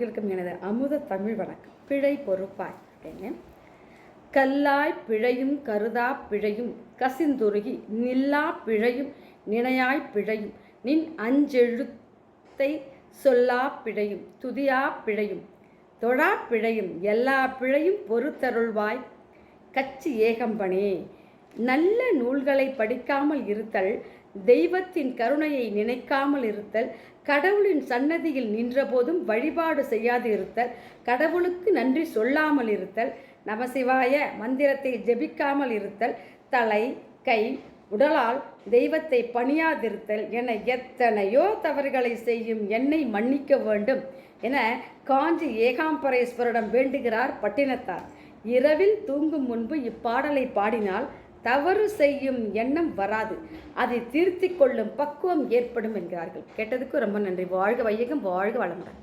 எனது அமுத தமிழ் வணக்கம். பிழை பொறுப்பாய் அப்படின்னு கல்லாய் பிழையும் கருதா பிழையும் கசிந்துருகி நில்லா பிழையும் நினையாய் பிழையும் நின் அஞ்செழுத்தை சொல்லா பிழையும் துதியா பிழையும் தொழா பிழையும் எல்லா பிழையும் பொறுத்தருள்வாய் கச்சி ஏகம்பனே. நல்ல நூல்களை படிக்காமல் இருத்தல், தெய்வத்தின் கருணையை நினைக்காமல் இருத்தல், கடவுளின் சன்னதியில் நின்றபோதும் வழிபாடு செய்யாது இருத்தல், கடவுளுக்கு நன்றி சொல்லாமல் இருத்தல், நமசிவாய மந்திரத்தை ஜெபிக்காமல் இருத்தல், தலை கை உடலால் தெய்வத்தை பணியாதிருத்தல் என எத்தனையோ தவறுகளை செய்யும் என்னை மன்னிக்க வேண்டும் என காஞ்சி ஏகாம்பரேஸ்வரிடம் வேண்டுகிறார் பட்டினத்தார். இரவில் தூங்கும் முன்பு இப்பாடலை பாடினால் தவறு செய்யும் எண்ணம் வராது, அதை திருத்திக் கொள்ளும் பக்குவம் ஏற்படும் என்கிறார்கள். கேட்டதுக்கு ரொம்ப நன்றி. வாழ்க வையகம், வாழ்க வளமுடன்.